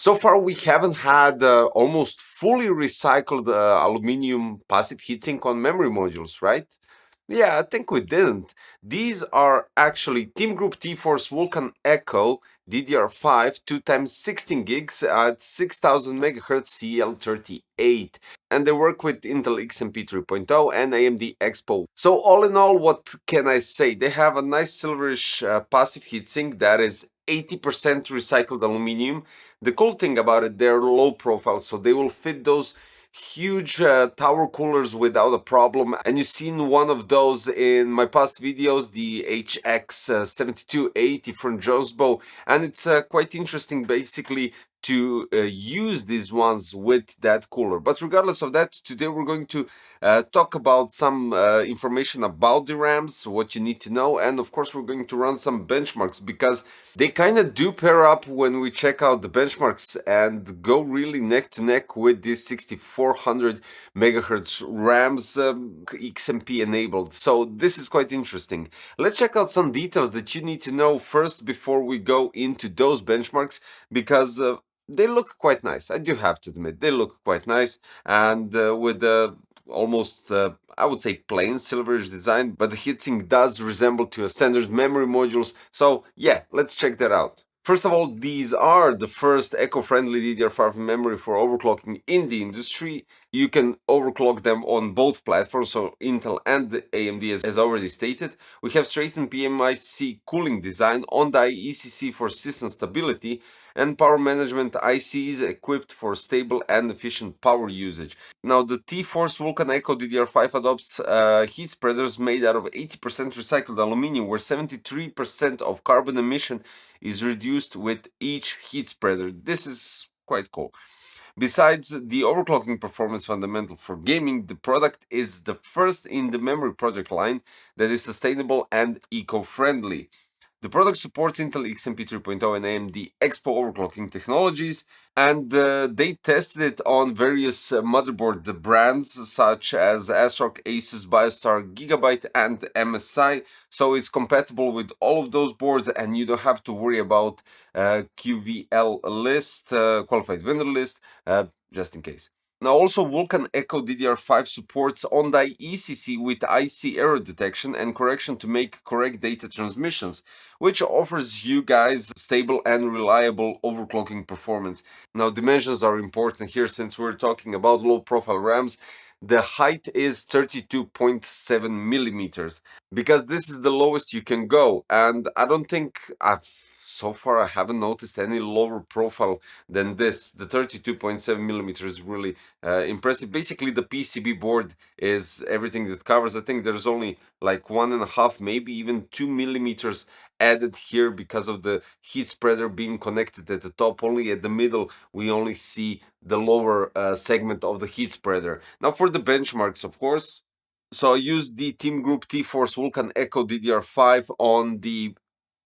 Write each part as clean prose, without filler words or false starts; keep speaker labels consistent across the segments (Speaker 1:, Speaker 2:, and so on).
Speaker 1: So far, we haven't had almost fully recycled aluminum passive heatsink on memory modules, right? Yeah, I think we didn't. These are actually TeamGroup T-FORCE VULCAN ECO DDR5 2 times 16 gigs at 6000 MHz CL38, and they work with Intel XMP 3.0 and AMD Expo. So all in all, what can I say? They have a nice silverish passive heatsink that is 80% recycled aluminum. The cool thing about it, they're low profile, so they will fit those huge tower coolers without a problem. And you've seen one of those in my past videos, the HX7280 from Josbo, and it's quite interesting basically to use these ones with that cooler. But regardless of that, today we're going to talk about some information about the RAMs, what you need to know, and of course we're going to run some benchmarks because they kind of do pair up when we check out the benchmarks and go really neck to neck with these 6400 megahertz RAMs XMP enabled. So this is quite interesting. Let's check out some details that you need to know first before we go into those benchmarks because they look quite nice. I do have to admit, they look quite nice, and with the almost I would say plain silverish design, but the heatsink does resemble to a standard memory modules. So yeah, let's check that out. First of all, these are the first eco-friendly DDR5 memory for overclocking in the industry. You can overclock them on both platforms, so Intel and the AMD as already stated. We have straightened PMIC cooling design, on-die ECC for system stability, and power management ICs equipped for stable and efficient power usage. Now, the T-FORCE VULCAN ECO DDR5 adopts heat spreaders made out of 80% recycled aluminum, where 73% of carbon emission is reduced with each heat spreader. This is quite cool. Besides the overclocking performance fundamental for gaming, the product is the first in the memory project line that is sustainable and eco-friendly. The product supports Intel XMP 3.0 and AMD Expo overclocking technologies, and they tested it on various motherboard brands such as ASRock, Asus, BioStar, Gigabyte, and MSI. So it's compatible with all of those boards, and you don't have to worry about QVL list, qualified vendor list, just in case. Now also Vulkan Eco DDR5 supports on-die ECC with IC error detection and correction to make correct data transmissions, which offers you guys stable and reliable overclocking performance. Now dimensions are important here since we're talking about low profile RAMs. The height is 32.7 millimeters because this is the lowest you can go, and I don't think so far I haven't noticed any lower profile than this. The 32.7 millimeters is really impressive. Basically, the PCB board is everything that covers. I think there's only like 1.5, maybe even 2 millimeters added here because of the heat spreader being connected at the top. Only at the middle we only see the lower segment of the heat spreader. Now for the benchmarks, of course. So I used the TeamGroup T-FORCE VULCAN ECO DDR5 on the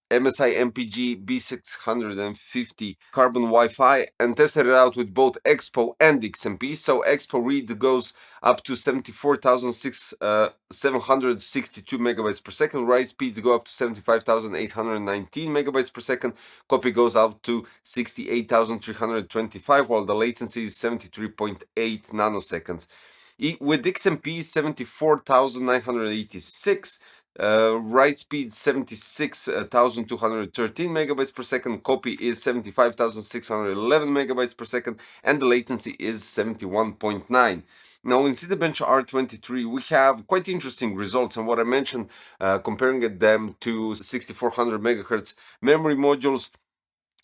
Speaker 1: MSI MPG B650 carbon Wi-Fi and tested it out with both Expo and XMP. So Expo read goes up to 74,762 megabytes per second. Write speeds go up to 75,819 megabytes per second. Copy goes up to 68,325, while the latency is 73.8 nanoseconds. With XMP 74,986. Write speed 76,213 megabytes per second, copy is 75,611 megabytes per second, and the latency is 71.9. Now in Cinebench R23 we have quite interesting results, and what I mentioned comparing them to 6400 megahertz memory modules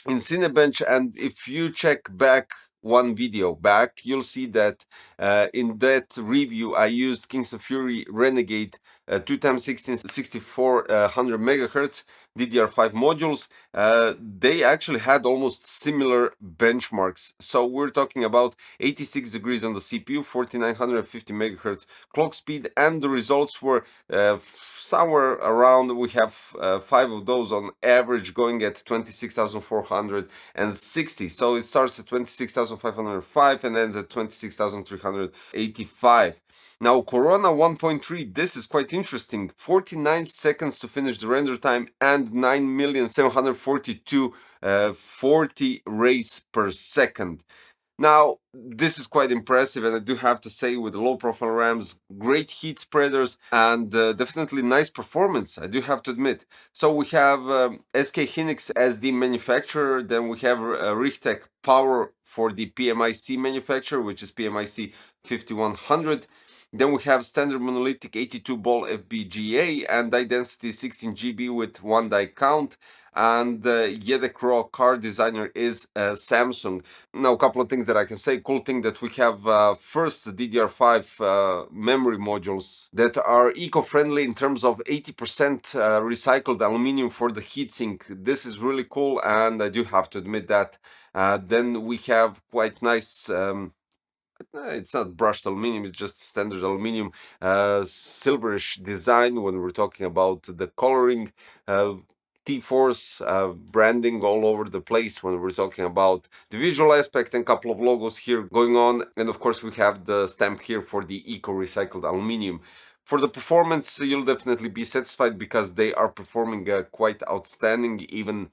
Speaker 1: in Cinebench, and if you check back one video back, you'll see that in that review I used Kings of Fury Renegade 2 times 16 6400 megahertz DDR5 modules. They actually had almost similar benchmarks. So we're talking about 86 degrees on the CPU, 4950 megahertz clock speed, and the results were somewhere around, we have 5 of those on average going at 26,460. So it starts at 26,505 and ends at 26,385. Now Corona 1.3, this is quite interesting. 49 seconds to finish the render time and and 9,742 40 rays per second. Now, this is quite impressive, and I do have to say, with the low profile RAMs, great heat spreaders, and definitely nice performance, I do have to admit. So we have SK Hynix as the manufacturer, then we have Richtec Power for the PMIC manufacturer, which is PMIC 5100. Then we have standard monolithic 82 ball FPGA and die density 16 GB with 1 die count. And Yhello card designer is Samsung. Now, a couple of things that I can say. Cool thing that we have first DDR5 memory modules that are eco-friendly in terms of 80% recycled aluminum for the heatsink. This is really cool, and I do have to admit that. Then we have quite nice. It's not brushed aluminum, it's just standard aluminum, silverish design when we're talking about the coloring. T-FORCE branding all over the place when we're talking about the visual aspect, and a couple of logos here going on. And of course, we have the stamp here for the eco-recycled aluminum. For the performance, you'll definitely be satisfied because they are performing quite outstanding, even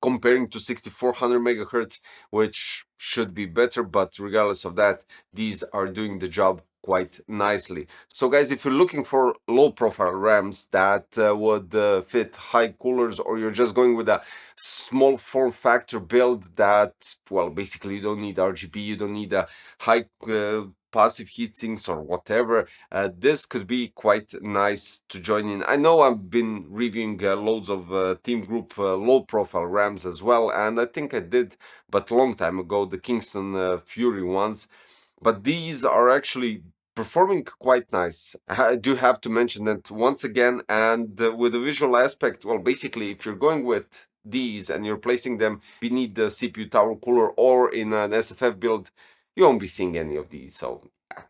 Speaker 1: comparing to 6400 megahertz, which should be better, but regardless of that, these are doing the job quite nicely. So guys, if you're looking for low profile RAMs that would fit high coolers, or you're just going with a small form factor build that, well, basically you don't need RGB, you don't need a high passive heat sinks or whatever, this could be quite nice to join in. I know I've been reviewing loads of TEAMGROUP low profile RAMs as well, and I think I did, but a long time ago, the Kingston Fury ones. But these are actually performing quite nice. I do have to mention that once again, and with the visual aspect, well, basically, if you're going with these and you're placing them beneath the CPU tower cooler or in an SFF build, you won't be seeing any of these. So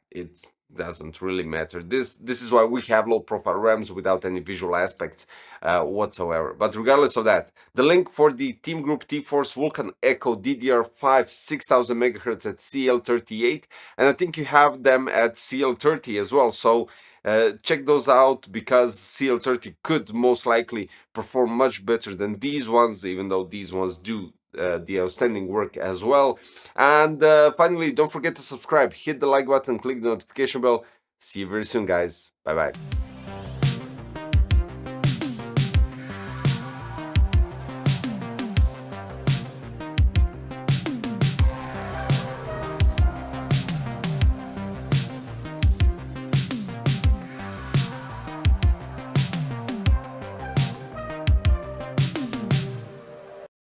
Speaker 1: it doesn't really matter. This is why we have low profile RAMs without any visual aspects whatsoever. But regardless of that, the link for the TEAMGROUP T-FORCE VULCAN ECO DDR5 6000 megahertz at CL38, and I think you have them at CL30 as well. So check those out, because CL30 could most likely perform much better than these ones, even though these ones do the outstanding work as well. And finally, don't forget to subscribe, hit the like button, click the notification bell. See you very soon, guys. Bye bye.